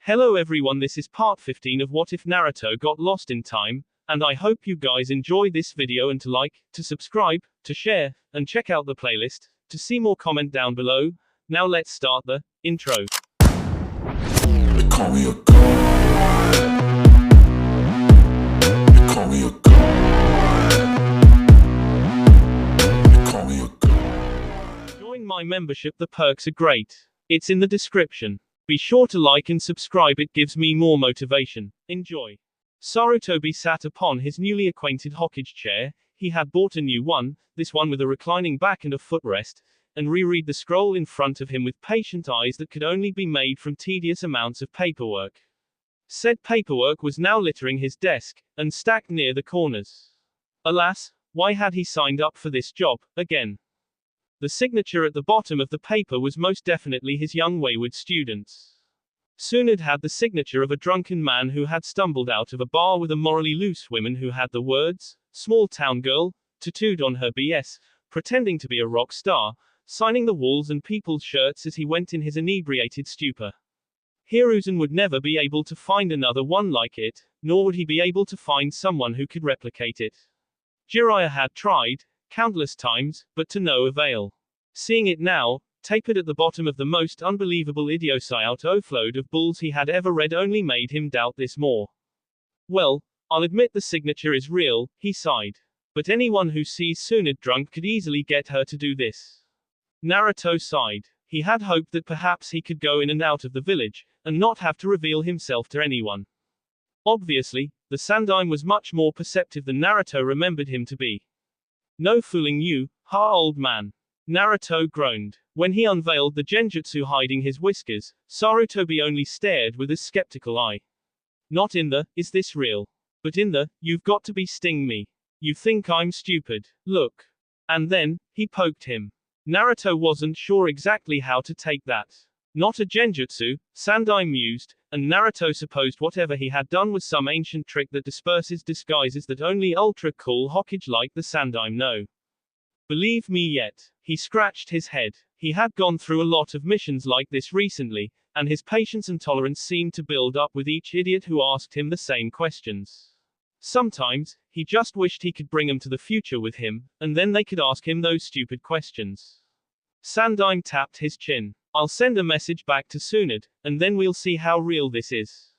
Hello everyone, this is part 15 of What If Naruto Got Lost in Time, and I hope you guys enjoy this video and to like, to subscribe, to share, and check out the playlist, to see more comment down below. Now let's start the intro. They call me a god. They call me a god. They call me a god. Join my membership, the perks are great. It's in the description. Be sure to like and subscribe, it gives me more motivation. Enjoy. Sarutobi sat upon his newly acquainted Hokage chair. He had bought a new one, this one with a reclining back and a footrest, and reread the scroll in front of him with patient eyes that could only be made from tedious amounts of paperwork. Said paperwork was now littering his desk, and stacked near the corners. Alas, why had he signed up for this job, again? The signature at the bottom of the paper was most definitely his young wayward student's. Soon had the signature of a drunken man who had stumbled out of a bar with a morally loose woman who had the words, "Small town girl," tattooed on her BS, pretending to be a rock star, signing the walls and people's shirts as he went in his inebriated stupor. Hiruzen would never be able to find another one like it, nor would he be able to find someone who could replicate it. Jiraiya had tried, countless times, but to no avail. Seeing it now, tapered at the bottom of the most unbelievable idiosyncratic offload of bulls he had ever read, only made him doubt this more. Well, I'll admit the signature is real, he sighed. But anyone who sees Tsunade drunk could easily get her to do this. Naruto sighed. He had hoped that perhaps he could go in and out of the village, and not have to reveal himself to anyone. Obviously, the Sandaime was much more perceptive than Naruto remembered him to be. No fooling you, ha old man. Naruto groaned. When he unveiled the genjutsu hiding his whiskers, Sarutobi only stared with a skeptical eye. Not in the, "Is this real?" but in the, "You've got to be sting me. You think I'm stupid. Look." And then, he poked him. Naruto wasn't sure exactly how to take that. Not a genjutsu, Sandaime mused, and Naruto supposed whatever he had done was some ancient trick that disperses disguises that only ultra-cool Hokage like the Sandaime know. Believe me yet. He scratched his head. He had gone through a lot of missions like this recently, and his patience and tolerance seemed to build up with each idiot who asked him the same questions. Sometimes, he just wished he could bring them to the future with him, and then they could ask him those stupid questions. Sandaime tapped his chin. "I'll send a message back to Tsunade, and then we'll see how real this is."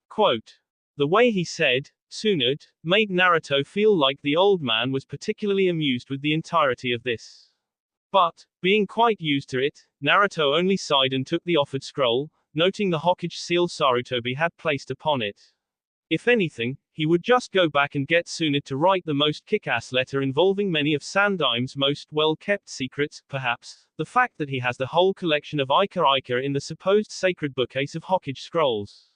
Quote. The way he said, Tsunade, made Naruto feel like the old man was particularly amused with the entirety of this. But, being quite used to it, Naruto only sighed and took the offered scroll, noting the Hokage seal Sarutobi had placed upon it. If anything, he would just go back and get Tsunade to write the most kick-ass letter involving many of Sandaime's most well-kept secrets, perhaps, the fact that he has the whole collection of Ika in the supposed sacred bookcase of Hokage scrolls.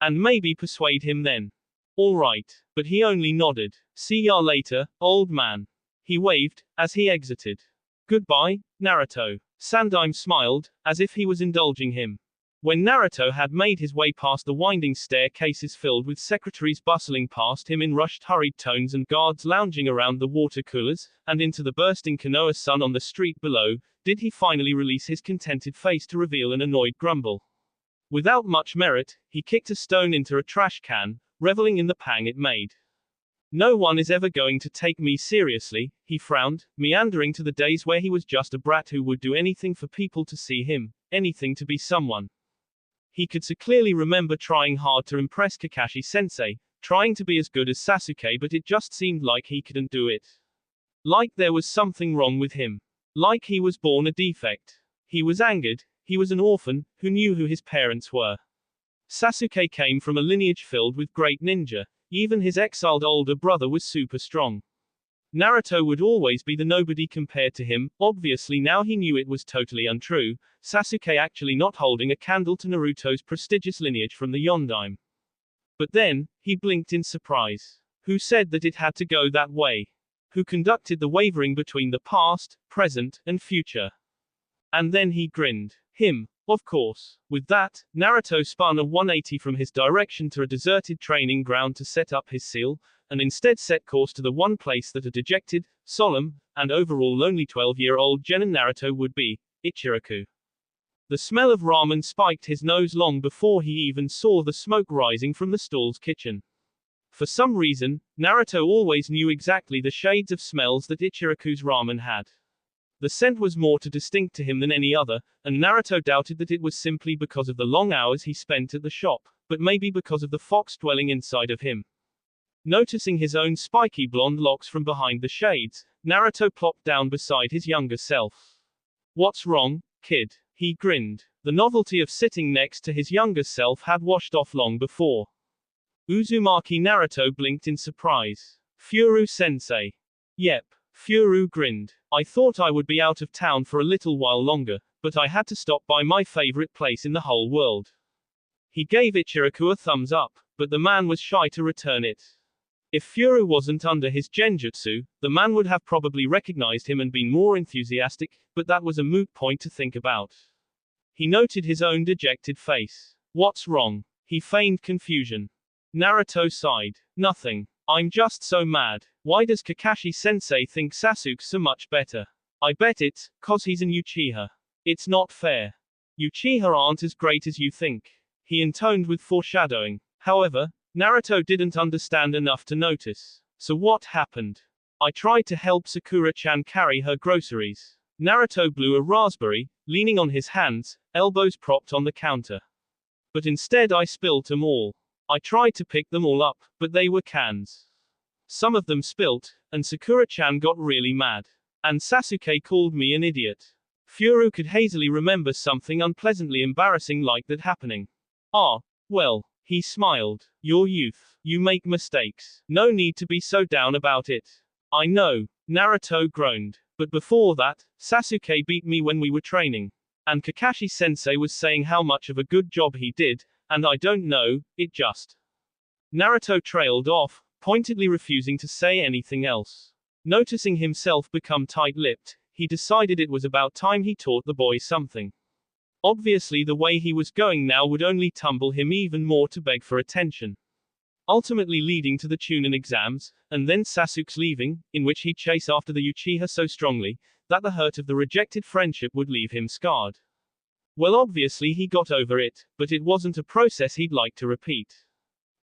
And maybe persuade him then. All right, but he only nodded. "See ya later, old man." He waved, as he exited. "Goodbye, Naruto." Sandaime smiled, as if he was indulging him. When Naruto had made his way past the winding staircases filled with secretaries bustling past him in rushed hurried tones and guards lounging around the water coolers, and into the bursting Konoha sun on the street below, did he finally release his contented face to reveal an annoyed grumble. Without much merit, he kicked a stone into a trash can, reveling in the pang it made. "No one is ever going to take me seriously," he frowned, meandering to the days where he was just a brat who would do anything for people to see him, anything to be someone. He could so clearly remember trying hard to impress Kakashi-sensei, trying to be as good as Sasuke, but it just seemed like he couldn't do it. Like there was something wrong with him. Like he was born a defect. He was angered. He was an orphan, who knew who his parents were. Sasuke came from a lineage filled with great ninja. Even his exiled older brother was super strong. Naruto would always be the nobody compared to him. Obviously now he knew it was totally untrue, Sasuke actually not holding a candle to Naruto's prestigious lineage from the Yondaime. But then, he blinked in surprise. Who said that it had to go that way? Who conducted the wavering between the past, present, and future? And then he grinned. Him. Of course. With that, Naruto spun a 180 from his direction to a deserted training ground to set up his seal, and instead set course to the one place that a dejected, solemn, and overall lonely 12-year-old Genin Naruto would be, Ichiraku. The smell of ramen spiked his nose long before he even saw the smoke rising from the stall's kitchen. For some reason, Naruto always knew exactly the shades of smells that Ichiraku's ramen had. The scent was more too distinct to him than any other, and Naruto doubted that it was simply because of the long hours he spent at the shop, but maybe because of the fox dwelling inside of him. Noticing his own spiky blonde locks from behind the shades, Naruto plopped down beside his younger self. "What's wrong, kid?" He grinned. The novelty of sitting next to his younger self had washed off long before. Uzumaki Naruto blinked in surprise. "Furu-sensei." "Yep." Furu grinned. "I thought I would be out of town for a little while longer, but I had to stop by my favorite place in the whole world." He gave Ichiraku a thumbs up, but the man was shy to return it. If Furu wasn't under his genjutsu, the man would have probably recognized him and been more enthusiastic, but that was a moot point to think about. He noted his own dejected face. "What's wrong?" He feigned confusion. Naruto sighed. "Nothing. I'm just so mad. Why does Kakashi-sensei think Sasuke's so much better? I bet it's 'cause he's an Uchiha. It's not fair. Uchiha aren't as great as you think." He intoned with foreshadowing. However, Naruto didn't understand enough to notice. "So what happened?" "I tried to help Sakura-chan carry her groceries." Naruto blew a raspberry, leaning on his hands, elbows propped on the counter. "But instead I spilt them all. I tried to pick them all up, but they were cans. Some of them spilt, and Sakura-chan got really mad. And Sasuke called me an idiot." Furu could hazily remember something unpleasantly embarrassing like that happening. "Ah, well." He smiled. "Your youth. You make mistakes. No need to be so down about it." "I know." Naruto groaned. "But before that, Sasuke beat me when we were training. And Kakashi-sensei was saying how much of a good job he did, and I don't know, it just." Naruto trailed off, pointedly refusing to say anything else. Noticing himself become tight-lipped, he decided it was about time he taught the boy something. Obviously the way he was going now would only tumble him even more to beg for attention. Ultimately leading to the Chunin exams, and then Sasuke's leaving, in which he'd chase after the Uchiha so strongly, that the hurt of the rejected friendship would leave him scarred. Well, obviously he got over it, but it wasn't a process he'd like to repeat.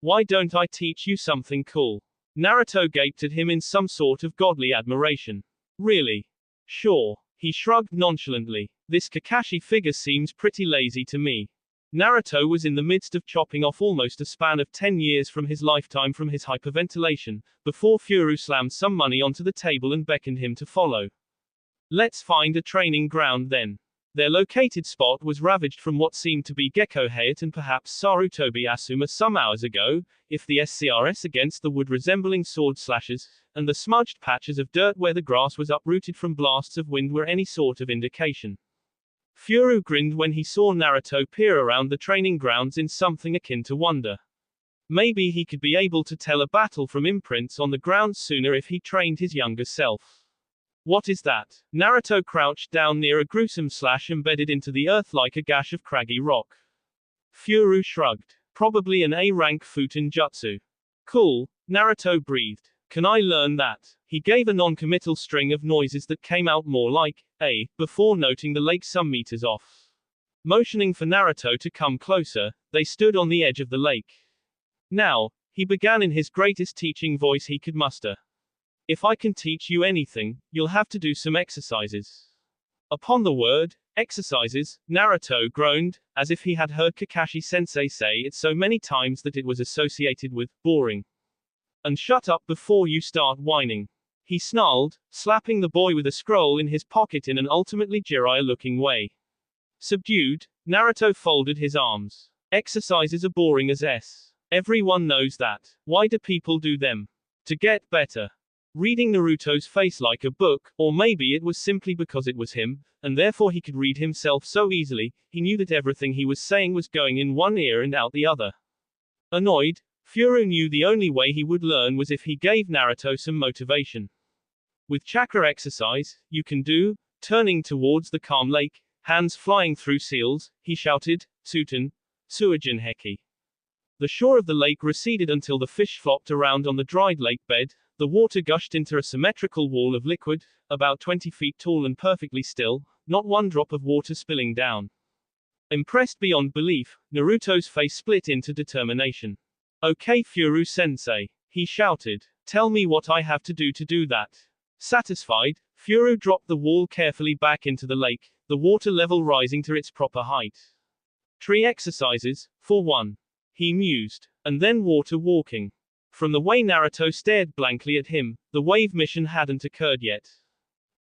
"Why don't I teach you something cool?" Naruto gaped at him in some sort of godly admiration. "Really?" "Sure." He shrugged nonchalantly. "This Kakashi figure seems pretty lazy to me." Naruto was in the midst of chopping off almost a span of 10 years from his lifetime from his hyperventilation, before Furu slammed some money onto the table and beckoned him to follow. "Let's find a training ground then." Their located spot was ravaged from what seemed to be Gecko Hayate and perhaps Sarutobi Asuma some hours ago, if the SCRS against the wood resembling sword slashes, and the smudged patches of dirt where the grass was uprooted from blasts of wind were any sort of indication. Furu grinned when he saw Naruto peer around the training grounds in something akin to wonder. Maybe he could be able to tell a battle from imprints on the ground sooner if he trained his younger self. "What is that?" Naruto crouched down near a gruesome slash embedded into the earth like a gash of craggy rock. Furu shrugged. "Probably an A-rank Futen jutsu." "Cool," Naruto breathed. "Can I learn that?" He gave a non-committal string of noises that came out more like A, before noting the lake some meters off. Motioning for Naruto to come closer, they stood on the edge of the lake. "Now," he began in his greatest teaching voice he could muster. "If I can teach you anything, you'll have to do some exercises." Upon the word, exercises, Naruto groaned, as if he had heard Kakashi-sensei say it so many times that it was associated with boring. "And shut up before you start whining," he snarled, slapping the boy with a scroll in his pocket in an ultimately Jiraiya-looking way. Subdued, Naruto folded his arms. "Exercises are boring as s. Everyone knows that. Why do people do them? To get better." Reading Naruto's face like a book, or maybe it was simply because it was him, and therefore he could read himself so easily, he knew that everything he was saying was going in one ear and out the other. Annoyed, Furu knew the only way he would learn was if he gave Naruto some motivation. With chakra exercise, you can do, turning towards the calm lake, hands flying through seals, he shouted, "Tsuten, Suijin Heki." The shore of the lake receded until the fish flopped around on the dried lake bed, the water gushed into a symmetrical wall of liquid, about 20 feet tall and perfectly still, not one drop of water spilling down. Impressed beyond belief, Naruto's face split into determination. Okay, Furu-sensei, he shouted. Tell me what I have to do that. Satisfied, Furu dropped the wall carefully back into the lake, the water level rising to its proper height. Tree exercises, for one. He mused. And then water walking. From the way Naruto stared blankly at him, the wave mission hadn't occurred yet.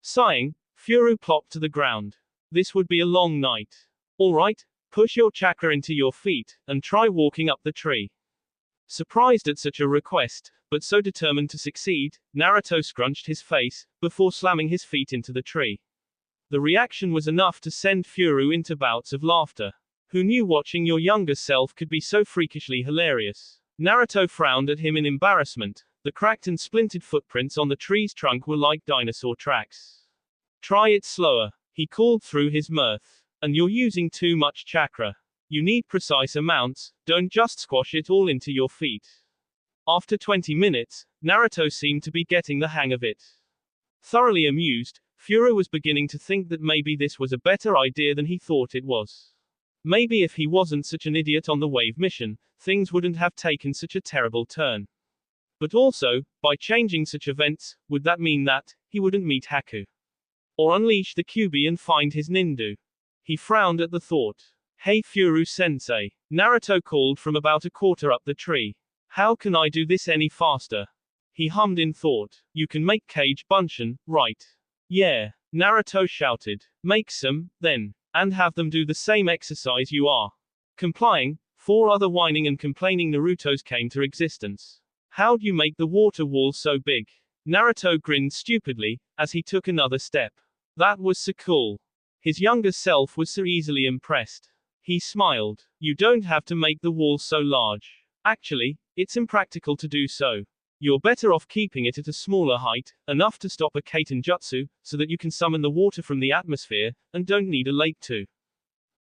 Sighing, Furu plopped to the ground. This would be a long night. Alright, push your chakra into your feet, and try walking up the tree. Surprised at such a request, but so determined to succeed, Naruto scrunched his face, before slamming his feet into the tree. The reaction was enough to send Furu into bouts of laughter. Who knew watching your younger self could be so freakishly hilarious? Naruto frowned at him in embarrassment. The cracked and splintered footprints on the tree's trunk were like dinosaur tracks. Try it slower, he called through his mirth. And you're using too much chakra. You need precise amounts, don't just squash it all into your feet. After 20 minutes, Naruto seemed to be getting the hang of it. Thoroughly amused, Furu was beginning to think that maybe this was a better idea than he thought it was. Maybe if he wasn't such an idiot on the wave mission, things wouldn't have taken such a terrible turn. But also, by changing such events, would that mean that he wouldn't meet Haku? Or unleash the Kyuubi and find his nindu? He frowned at the thought. Hey Furu-sensei, Naruto called from about a quarter up the tree. How can I do this any faster? He hummed in thought. You can make Kage Bunshin, right? Yeah, Naruto shouted. Make some, then. And have them do the same exercise you are. Complying, 4 other whining and complaining Narutos came to existence. How'd you make the water wall so big? Naruto grinned stupidly, as he took another step. That was so cool. His younger self was so easily impressed. He smiled. You don't have to make the wall so large. Actually, it's impractical to do so. You're better off keeping it at a smaller height, enough to stop a Kaiten jutsu, so that you can summon the water from the atmosphere, and don't need a lake to.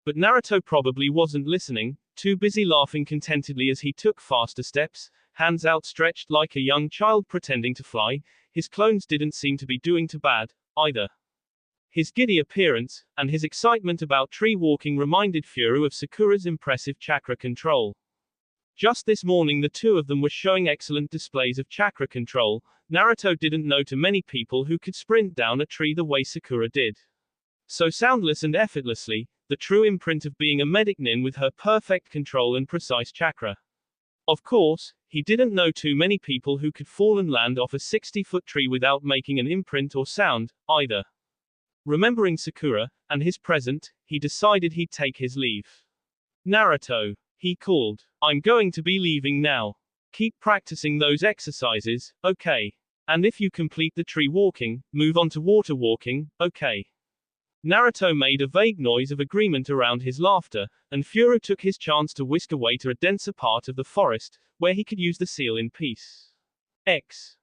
But Naruto probably wasn't listening, too busy laughing contentedly as he took faster steps, hands outstretched like a young child pretending to fly. His clones didn't seem to be doing too bad, either. His giddy appearance, and his excitement about tree walking reminded Furu of Sakura's impressive chakra control. Just this morning the two of them were showing excellent displays of chakra control. Naruto didn't know too many people who could sprint down a tree the way Sakura did. So soundless and effortlessly, the true imprint of being a medic nin with her perfect control and precise chakra. Of course, he didn't know too many people who could fall and land off a 60-foot tree without making an imprint or sound, either. Remembering Sakura, and his present, he decided he'd take his leave. Naruto, he called. I'm going to be leaving now. Keep practicing those exercises, okay? And if you complete the tree walking, move on to water walking, okay? Naruto made a vague noise of agreement around his laughter, and Furu took his chance to whisk away to a denser part of the forest, where he could use the seal in peace.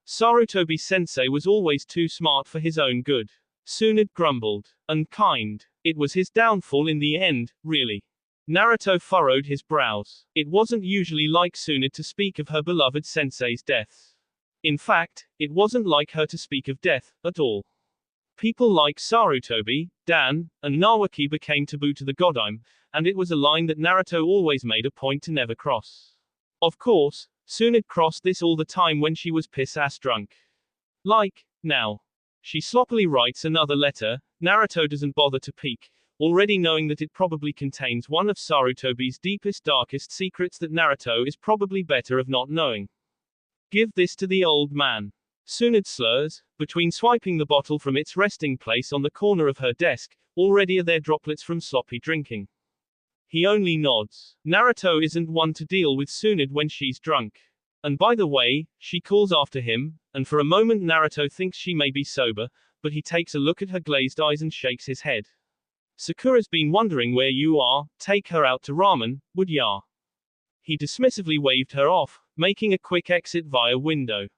Sarutobi-sensei was always too smart for his own good. Tsunade grumbled. Unkind. It was his downfall in the end, really. Naruto furrowed his brows. It wasn't usually like Tsunade to speak of her beloved sensei's death. In fact, it wasn't like her to speak of death, at all. People like Sarutobi, Dan, and Nawaki became taboo to the Godime, and it was a line that Naruto always made a point to never cross. Of course, Tsunade crossed this all the time when she was piss-ass drunk. Like, now. She sloppily writes another letter. Naruto doesn't bother to peek, already knowing that it probably contains one of Sarutobi's deepest darkest secrets that Naruto is probably better of not knowing. Give this to the old man. Tsunade slurs, between swiping the bottle from its resting place on the corner of her desk. Already are there droplets from sloppy drinking. He only nods. Naruto isn't one to deal with Tsunade when she's drunk. And by the way, she calls after him, and for a moment Naruto thinks she may be sober, but he takes a look at her glazed eyes and shakes his head. Sakura's been wondering where you are, take her out to ramen, would ya? He dismissively waved her off, making a quick exit via window.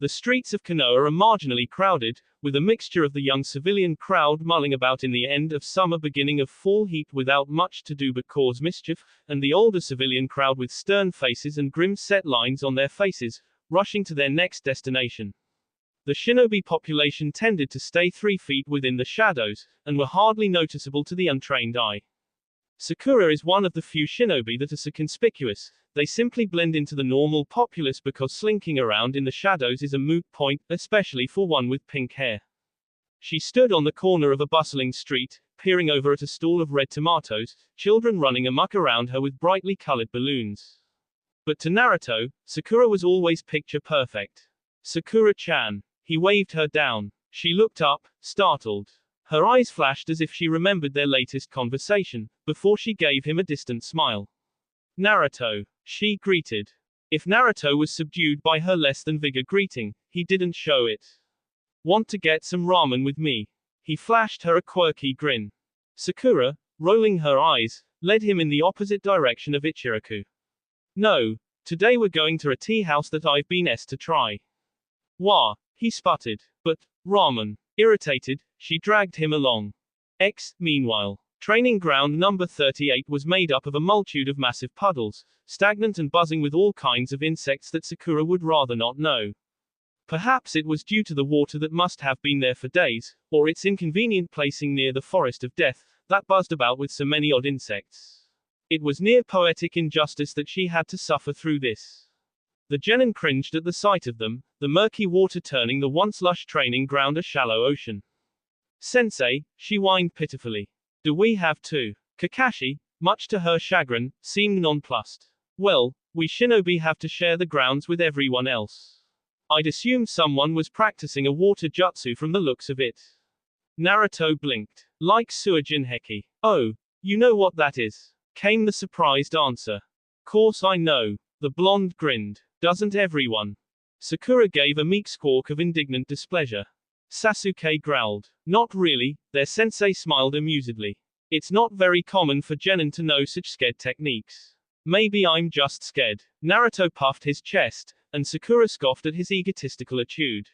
The streets of Konoha are marginally crowded, with a mixture of the young civilian crowd mulling about in the end of summer beginning of fall heat without much to do but cause mischief, and the older civilian crowd with stern faces and grim set lines on their faces, rushing to their next destination. The shinobi population tended to stay 3 feet within the shadows, and were hardly noticeable to the untrained eye. Sakura is one of the few shinobi that are so conspicuous. They simply blend into the normal populace because slinking around in the shadows is a moot point, especially for one with pink hair. She stood on the corner of a bustling street, peering over at a stall of red tomatoes, children running amok around her with brightly colored balloons. But to Naruto, Sakura was always picture perfect. Sakura-chan. He waved her down. She looked up, startled. Her eyes flashed as if she remembered their latest conversation, before she gave him a distant smile. Naruto. She greeted. If Naruto was subdued by her less than vigor greeting, he didn't show it. Want to get some ramen with me? He flashed her a quirky grin. Sakura, rolling her eyes, led him in the opposite direction of Ichiraku. No, today we're going to a tea house that I've been asked to try. Wah, he sputtered. But, ramen. Irritated, she dragged him along. Meanwhile, training ground number 38 was made up of a multitude of massive puddles, stagnant and buzzing with all kinds of insects that Sakura would rather not know. Perhaps it was due to the water that must have been there for days, or its inconvenient placing near the forest of death, that buzzed about with so many odd insects. It was near poetic injustice that she had to suffer through this. The genin cringed at the sight of them, the murky water turning the once lush training ground a shallow ocean. Sensei, she whined pitifully. Do we have to? Kakashi, much to her chagrin, seemed nonplussed. Well, we shinobi have to share the grounds with everyone else. I'd assumed someone was practicing a water jutsu from the looks of it. Naruto blinked. Like Suijin Heki. Oh, you know what that is? Came the surprised answer. Course I know. The blonde grinned. Doesn't everyone? Sakura gave a meek squawk of indignant displeasure. Sasuke growled. Not really, their sensei smiled amusedly. It's not very common for genin to know such scared techniques. Maybe I'm just scared. Naruto puffed his chest, and Sakura scoffed at his egotistical attitude.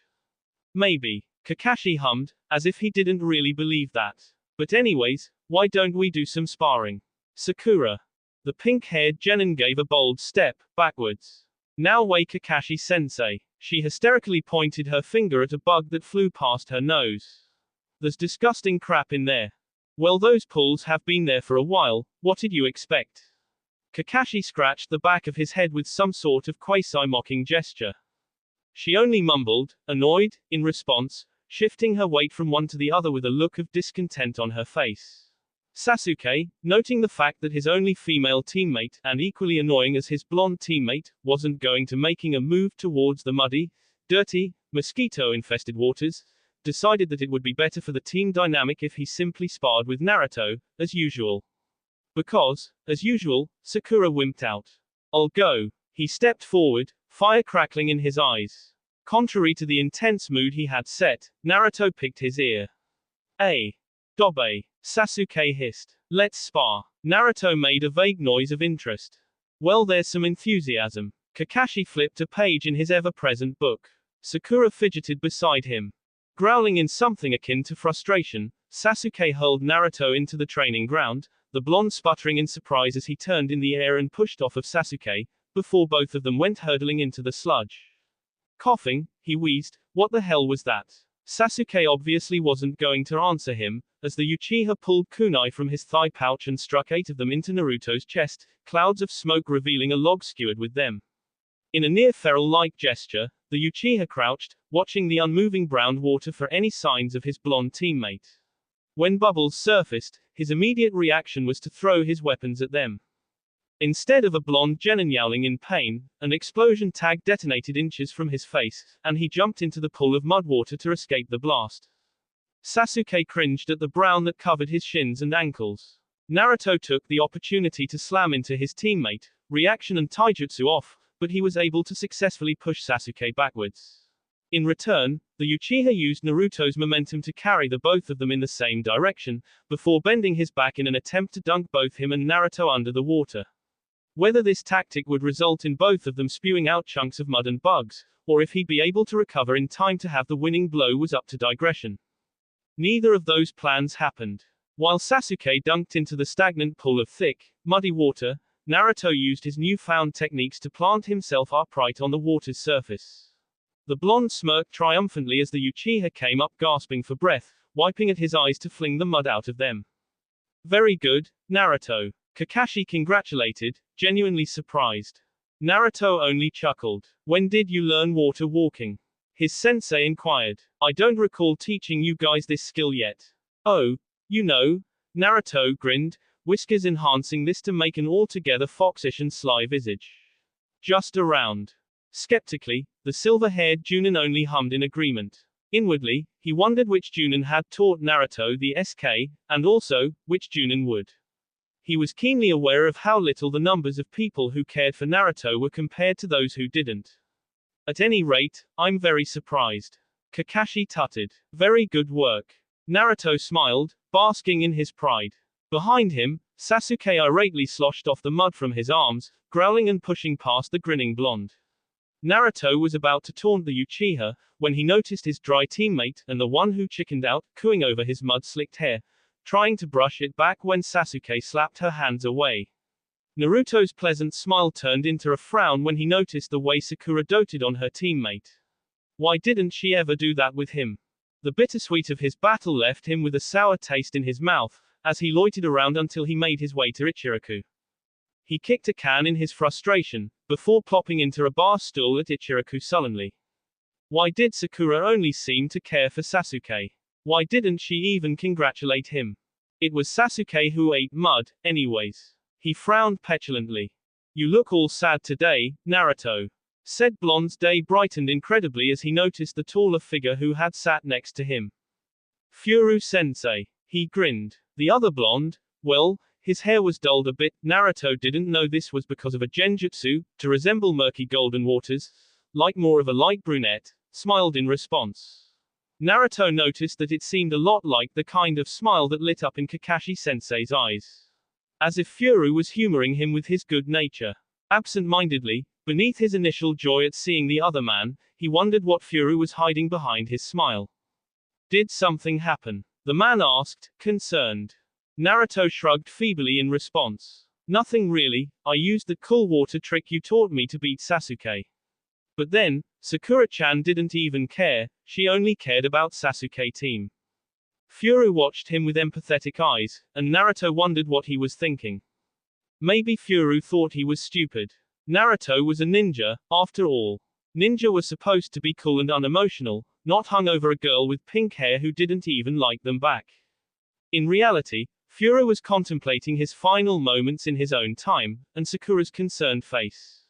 Maybe. Kakashi hummed, as if he didn't really believe that. But anyways, why don't we do some sparring? Sakura. The pink-haired genin gave a bold step, backwards. Now wait, Kakashi-sensei. She hysterically pointed her finger at a bug that flew past her nose. There's disgusting crap in there. Well, those pools have been there for a while, what did you expect? Kakashi scratched the back of his head with some sort of quasi-mocking gesture. She only mumbled, annoyed, in response, shifting her weight from one to the other with a look of discontent on her face. Sasuke, noting the fact that his only female teammate, and equally annoying as his blonde teammate, wasn't going to making a move towards the muddy, dirty, mosquito-infested waters, decided that it would be better for the team dynamic if he simply sparred with Naruto, as usual. Because, as usual, Sakura wimped out. I'll go. He stepped forward, fire crackling in his eyes. Contrary to the intense mood he had set, Naruto picked his ear. Dobe. Sasuke hissed. Let's spar. Naruto made a vague noise of interest. Well, there's some enthusiasm. Kakashi flipped a page in his ever-present book. Sakura fidgeted beside him. Growling in something akin to frustration, Sasuke hurled Naruto into the training ground, the blonde sputtering in surprise as he turned in the air and pushed off of Sasuke, before both of them went hurtling into the sludge. Coughing, he wheezed, what the hell was that? Sasuke obviously wasn't going to answer him, as the Uchiha pulled kunai from his thigh pouch and struck 8 of them into Naruto's chest, clouds of smoke revealing a log skewered with them. In a near-feral-like gesture, the Uchiha crouched, watching the unmoving brown water for any signs of his blonde teammate. When bubbles surfaced, his immediate reaction was to throw his weapons at them. Instead of a blonde genin yowling in pain, an explosion tag detonated inches from his face, and he jumped into the pool of mud water to escape the blast. Sasuke cringed at the brown that covered his shins and ankles. Naruto took the opportunity to slam into his teammate, reaction and taijutsu off, but he was able to successfully push Sasuke backwards. In return, the Uchiha used Naruto's momentum to carry the both of them in the same direction, before bending his back in an attempt to dunk both him and Naruto under the water. Whether this tactic would result in both of them spewing out chunks of mud and bugs, or if he'd be able to recover in time to have the winning blow was up to digression. Neither of those plans happened. While Sasuke dunked into the stagnant pool of thick, muddy water, Naruto used his newfound techniques to plant himself upright on the water's surface. The blonde smirked triumphantly as the Uchiha came up gasping for breath, wiping at his eyes to fling the mud out of them. Very good, Naruto. Kakashi congratulated, genuinely surprised. Naruto only chuckled. When did you learn water walking? His sensei inquired. I don't recall teaching you guys this skill yet. Oh, you know, Naruto grinned, whiskers enhancing this to make an altogether foxish and sly visage. Just around. Skeptically, the silver-haired Junin only hummed in agreement. Inwardly, he wondered which Junin had taught Naruto the SK, and also, which Junin would. He was keenly aware of how little the numbers of people who cared for Naruto were compared to those who didn't. At any rate, I'm very surprised. Kakashi tutted. Very good work. Naruto smiled, basking in his pride. Behind him, Sasuke irately sloshed off the mud from his arms, growling and pushing past the grinning blonde. Naruto was about to taunt the Uchiha, when he noticed his dry teammate, and the one who chickened out, cooing over his mud-slicked hair, trying to brush it back when Sasuke slapped her hands away. Naruto's pleasant smile turned into a frown when he noticed the way Sakura doted on her teammate. Why didn't she ever do that with him? The bittersweet of his battle left him with a sour taste in his mouth, as he loitered around until he made his way to Ichiraku. He kicked a can in his frustration, before plopping into a bar stool at Ichiraku sullenly. Why did Sakura only seem to care for Sasuke? Why didn't she even congratulate him? It was Sasuke who ate mud, anyways. He frowned petulantly. You look all sad today, Naruto. Said Blonde's day brightened incredibly as he noticed the taller figure who had sat next to him. Furu-sensei. He grinned. The other blonde, well, his hair was dulled a bit. Naruto didn't know this was because of a genjutsu, to resemble murky golden waters, like more of a light brunette, smiled in response. Naruto noticed that it seemed a lot like the kind of smile that lit up in Kakashi-sensei's eyes. As if Furu was humoring him with his good nature. Absent-mindedly, beneath his initial joy at seeing the other man, he wondered what Furu was hiding behind his smile. Did something happen? The man asked, concerned. Naruto shrugged feebly in response. Nothing really, I used the cool water trick you taught me to beat Sasuke. But then, Sakura-chan didn't even care, she only cared about Sasuke team. Furu watched him with empathetic eyes, and Naruto wondered what he was thinking. Maybe Furu thought he was stupid. Naruto was a ninja, after all. Ninja were supposed to be cool and unemotional, not hung over a girl with pink hair who didn't even like them back. In reality, Furu was contemplating his final moments in his own time, and Sakura's concerned face.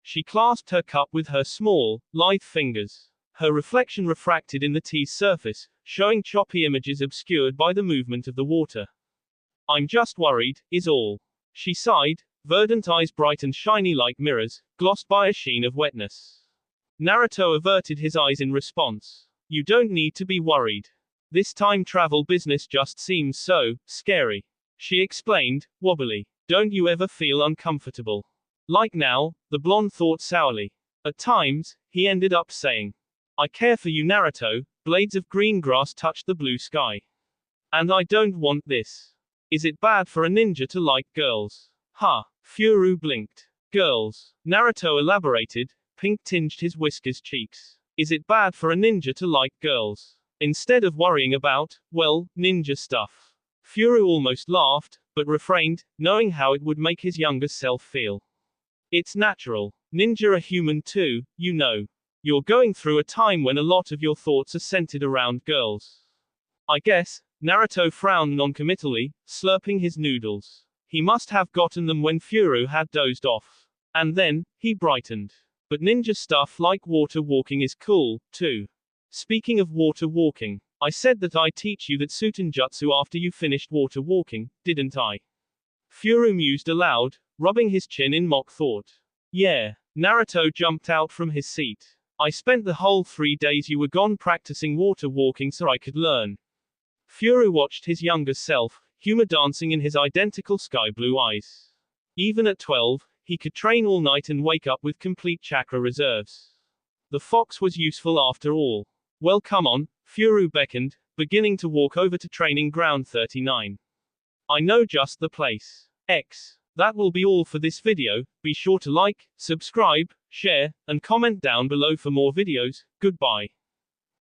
She clasped her cup with her small, lithe fingers. Her reflection refracted in the tea's surface, showing choppy images obscured by the movement of the water. I'm just worried, is all. She sighed, verdant eyes bright and shiny like mirrors, glossed by a sheen of wetness. Naruto averted his eyes in response. You don't need to be worried. This time travel business just seems so scary. She explained, wobbly. Don't you ever feel uncomfortable? Like now, the blonde thought sourly. At times, he ended up saying. I care for you, Naruto. Blades of green grass touched the blue sky. And I don't want this. Is it bad for a ninja to like girls? Ha! Furu blinked. Girls. Naruto elaborated, pink tinged his whiskers cheeks. Is it bad for a ninja to like girls? Instead of worrying about, well, ninja stuff. Furu almost laughed, but refrained, knowing how it would make his younger self feel. It's natural. Ninja are human too, you know. You're going through a time when a lot of your thoughts are centered around girls. I guess. Naruto frowned noncommittally, slurping his noodles. He must have gotten them when Furu had dozed off. And then, he brightened. But ninja stuff like water walking is cool, too. Speaking of water walking, I said that I'd teach you that Sutenjutsu after you finished water walking, didn't I? Furu mused aloud, rubbing his chin in mock thought. Yeah. Naruto jumped out from his seat. I spent the whole 3 days you were gone practicing water walking so I could learn. Furu watched his younger self, humor dancing in his identical sky blue eyes. Even at 12, he could train all night and wake up with complete chakra reserves. The fox was useful after all. Well, come on, Furu beckoned, beginning to walk over to training ground 39. I know just the place. That will be all for this video. Be sure to like, subscribe, share, and comment down below for more videos. Goodbye.